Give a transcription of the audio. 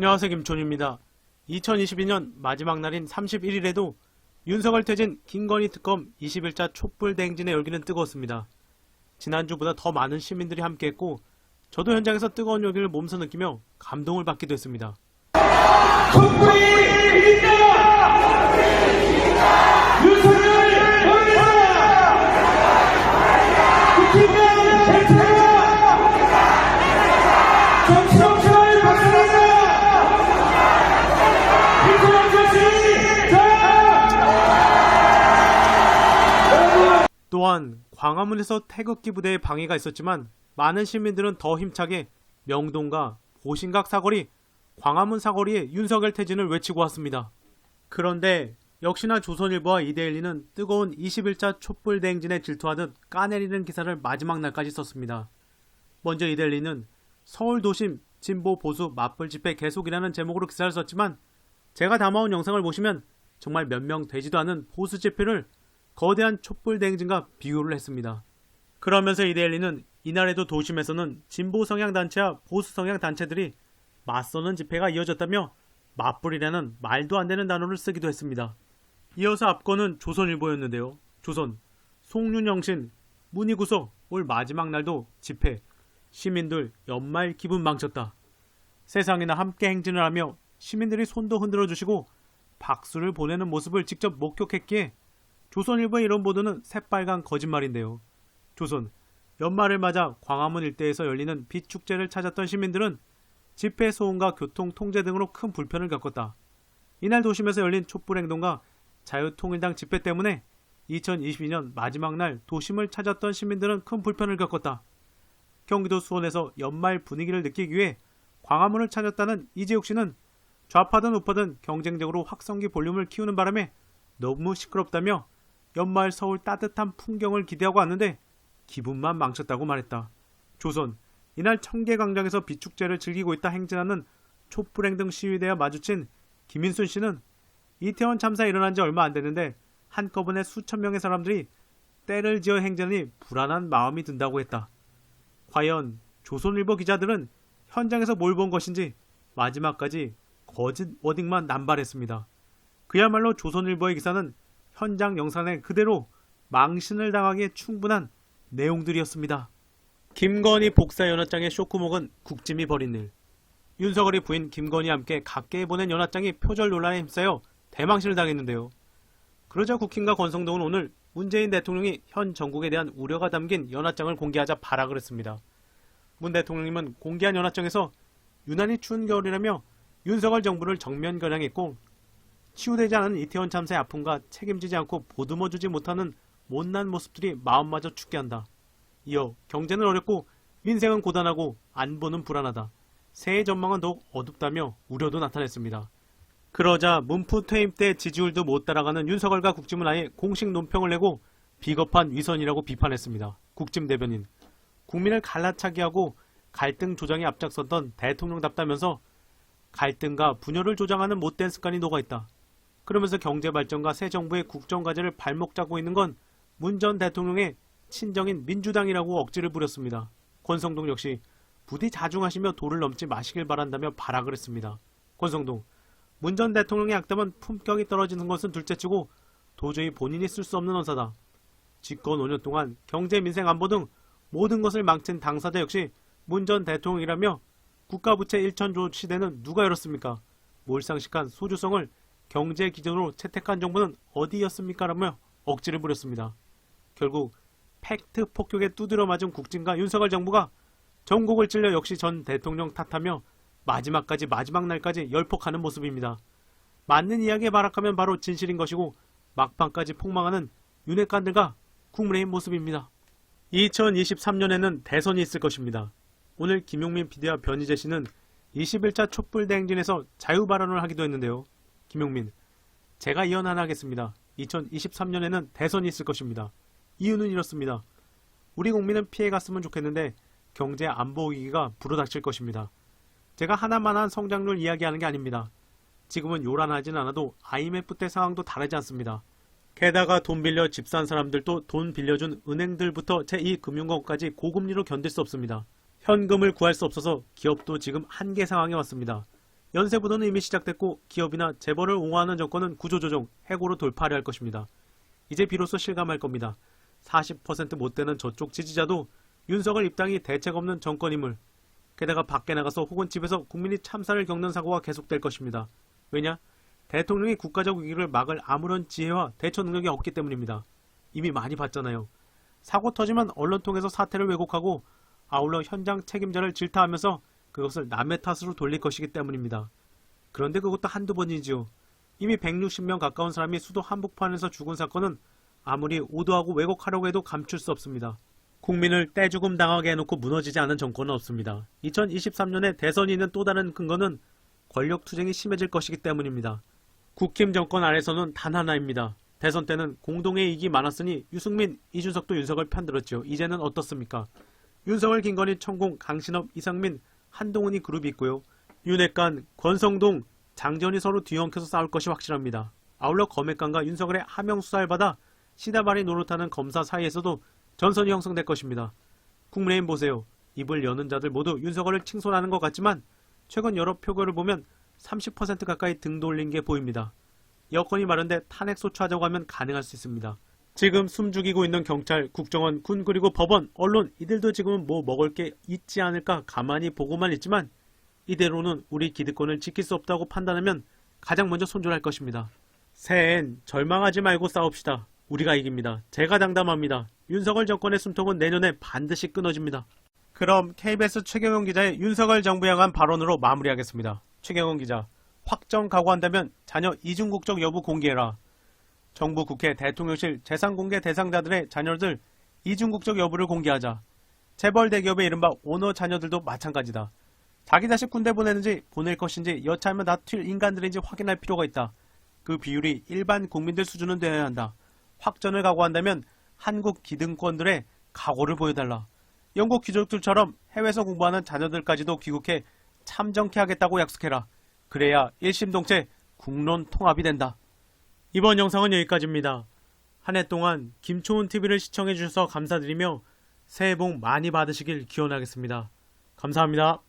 안녕하세요, 김촌입니다. 2022년 마지막 날인 31일에도 윤석열 퇴진 김건희 특검 21차 촛불 대행진의 열기는 뜨거웠습니다. 지난주보다 더 많은 시민들이 함께했고 저도 현장에서 뜨거운 열기를 몸소 느끼며 감동을 받기도 했습니다. 촛불이 이긴다! 윤석열 영원하라! 김건희 대통령! 정치범죄를 박살낸다! 또한 광화문에서 태극기 부대의 방해가 있었지만 많은 시민들은 더 힘차게 명동과 보신각 사거리, 광화문 사거리에 윤석열 퇴진을 외치고 왔습니다. 그런데 역시나 조선일보와 이데일리는 뜨거운 21차 촛불 대행진에 질투하듯 까내리는 기사를 마지막 날까지 썼습니다. 먼저 이데일리는 서울 도심 진보 보수 맞불 집회 계속이라는 제목으로 기사를 썼지만 제가 담아온 영상을 보시면 정말 몇 명 되지도 않은 보수 집회를 거대한 촛불 대행진과 비교를 했습니다. 그러면서 이데일리는 이날에도 도심에서는 진보 성향 단체와 보수 성향 단체들이 맞서는 집회가 이어졌다며 맞불이라는 말도 안 되는 단어를 쓰기도 했습니다. 이어서 앞거는 조선일보였는데요. 조선, 송윤영신, 문희구속 올 마지막 날도 집회, 시민들 연말 기분 망쳤다. 세상이나 함께 행진을 하며 시민들이 손도 흔들어 주시고 박수를 보내는 모습을 직접 목격했기에 조선일보의 이런 보도는 새빨간 거짓말인데요. 조선, 연말을 맞아 광화문 일대에서 열리는 빛축제를 찾았던 시민들은 집회 소음과 교통 통제 등으로 큰 불편을 겪었다. 이날 도심에서 열린 촛불행동과 자유통일당 집회 때문에 2022년 마지막 날 도심을 찾았던 시민들은 큰 불편을 겪었다. 경기도 수원에서 연말 분위기를 느끼기 위해 광화문을 찾았다는 이재욱 씨는 좌파든 우파든 경쟁적으로 확성기 볼륨을 키우는 바람에 너무 시끄럽다며 연말 서울 따뜻한 풍경을 기대하고 왔는데 기분만 망쳤다고 말했다. 조선, 이날 청계광장에서 빛축제를 즐기고 있다 행진하는 촛불행동 시위대와 마주친 김인순 씨는 이태원 참사에 일어난 지 얼마 안 됐는데 한꺼번에 수천 명의 사람들이 때를 지어 행진하니 불안한 마음이 든다고 했다. 과연 조선일보 기자들은 현장에서 뭘 본 것인지 마지막까지 거짓 워딩만 남발했습니다. 그야말로 조선일보의 기사는 현장 영상에 그대로 망신을 당하기에 충분한 내용들이었습니다. 김건희 복사 연하장의 쇼크목은 국짐이 벌인 일. 윤석열이 부인 김건희와 함께 각계에 보낸 연하장이 표절 논란에 휩싸여 대망신을 당했는데요. 그러자 국힘과 권성동은 오늘 문재인 대통령이 현 정국에 대한 우려가 담긴 연하장을 공개하자 발악을 했습니다. 문 대통령님은 공개한 연하장에서 유난히 추운 겨울이라며 윤석열 정부를 정면 겨냥했고 치유되지 않은 이태원 참사의 아픔과 책임지지 않고 보듬어주지 못하는 못난 모습들이 마음마저 춥게 한다. 이어 경제는 어렵고 민생은 고단하고 안보는 불안하다. 새해 전망은 더욱 어둡다며 우려도 나타냈습니다. 그러자 문프 퇴임 때 지지율도 못 따라가는 윤석열과 국짐은 아예 공식 논평을 내고 비겁한 위선이라고 비판했습니다. 국짐 대변인, 국민을 갈라차게 하고 갈등 조장에 앞장섰던 대통령답다면서 갈등과 분열을 조장하는 못된 습관이 녹아있다. 그러면서 경제발전과 새 정부의 국정과제를 발목 잡고 있는 건 문 전 대통령의 친정인 민주당이라고 억지를 부렸습니다. 권성동 역시 부디 자중하시며 도를 넘지 마시길 바란다며 발악을 했습니다. 권성동, 문 전 대통령의 악담은 품격이 떨어지는 것은 둘째치고 도저히 본인이 쓸 수 없는 언사다. 집권 5년 동안 경제, 민생, 안보 등 모든 것을 망친 당사자 역시 문 전 대통령이라며 국가부채 1,000조 시대는 누가 열었습니까? 몰상식한 소주성을 경제 기준으로 채택한 정부는 어디였습니까? 라며 억지를 부렸습니다. 결국 팩트 폭격에 두드려 맞은 국진과 윤석열 정부가 전국을 찔려 역시 전 대통령 탓하며 마지막 날까지 열폭하는 모습입니다. 맞는 이야기에 발악하면 바로 진실인 것이고 막판까지 폭망하는 윤핵관들과 국민의힘 모습입니다. 2023년에는 대선이 있을 것입니다. 오늘 김용민 PD와 변희재 씨는 21차 촛불 대행진에서 자유 발언을 하기도 했는데요. 김용민, 제가 예언 하나 하겠습니다. 2023년에는 대선이 있을 것입니다. 이유는 이렇습니다. 우리 국민은 피해갔으면 좋겠는데 경제 안보 위기가 불어닥칠 것입니다. 제가 하나만한 성장률 이야기하는 게 아닙니다. 지금은 요란하진 않아도 IMF 때 상황도 다르지 않습니다. 게다가 돈 빌려 집 산 사람들도 돈 빌려준 은행들부터 제2금융권까지 고금리로 견딜 수 없습니다. 현금을 구할 수 없어서 기업도 지금 한계 상황에 왔습니다. 연쇄부도는 이미 시작됐고 기업이나 재벌을 옹호하는 정권은 구조조정, 해고로 돌파를 할 것입니다. 이제 비로소 실감할 겁니다. 40% 못 되는 저쪽 지지자도 윤석열 입당이 대책 없는 정권임을, 게다가 밖에 나가서 혹은 집에서 국민이 참사를 겪는 사고가 계속될 것입니다. 왜냐? 대통령이 국가적 위기를 막을 아무런 지혜와 대처 능력이 없기 때문입니다. 이미 많이 봤잖아요. 사고 터지면 언론 통해서 사태를 왜곡하고 아울러 현장 책임자를 질타하면서 그것을 남의 탓으로 돌릴 것이기 때문입니다. 그런데 그것도 한두 번이지요. 이미 160명 가까운 사람이 수도 한복판에서 죽은 사건은 아무리 오도하고 왜곡하려고 해도 감출 수 없습니다. 국민을 떼죽음 당하게 해놓고 무너지지 않은 정권은 없습니다. 2023년에 대선이 있는 또 다른 근거는 권력 투쟁이 심해질 것이기 때문입니다. 국힘 정권 아래서는 단 하나입니다. 대선 때는 공동의 이익이 많았으니 유승민, 이준석도 윤석을 편들었지요. 이제는 어떻습니까? 윤석열, 김건희, 천공, 강신업, 이상민, 한동훈이 그룹이 있고요. 윤핵관, 권성동, 장전이 서로 뒤엉켜서 싸울 것이 확실합니다. 아울러 검핵관과 윤석열의 하명 수사를 받아 시다발이 노릇하는 검사 사이에서도 전선이 형성될 것입니다. 국민의힘 보세요. 입을 여는 자들 모두 윤석열을 칭송하는 것 같지만 최근 여러 표결을 보면 30% 가까이 등 돌린 게 보입니다. 여건이 마련돼 탄핵 소추하자고 하면 가능할 수 있습니다. 지금 숨죽이고 있는 경찰, 국정원, 군 그리고 법원, 언론 이들도 지금은 뭐 먹을 게 있지 않을까 가만히 보고만 있지만 이대로는 우리 기득권을 지킬 수 없다고 판단하면 가장 먼저 손절할 것입니다. 새해엔 절망하지 말고 싸웁시다. 우리가 이깁니다. 제가 장담합니다. 윤석열 정권의 숨통은 내년에 반드시 끊어집니다. 그럼 KBS 최경영 기자의 윤석열 정부 향한 발언으로 마무리하겠습니다. 최경영 기자, 확정 각오한다면 자녀 이중국적 여부 공개해라. 정부, 국회, 대통령실, 재산공개 대상자들의 자녀들 이중국적 여부를 공개하자. 재벌 대기업의 이른바 오너 자녀들도 마찬가지다. 자기 자식 군대 보내는지 보낼 것인지 여차하면 다 튈 인간들인지 확인할 필요가 있다. 그 비율이 일반 국민들 수준은 되어야 한다. 확전을 각오한다면 한국 기득권들의 각오를 보여달라. 영국 귀족들처럼 해외에서 공부하는 자녀들까지도 귀국해 참정케 하겠다고 약속해라. 그래야 일심동체 국론 통합이 된다. 이번 영상은 여기까지입니다. 한 해 동안 김초훈TV를 시청해주셔서 감사드리며 새해 복 많이 받으시길 기원하겠습니다. 감사합니다.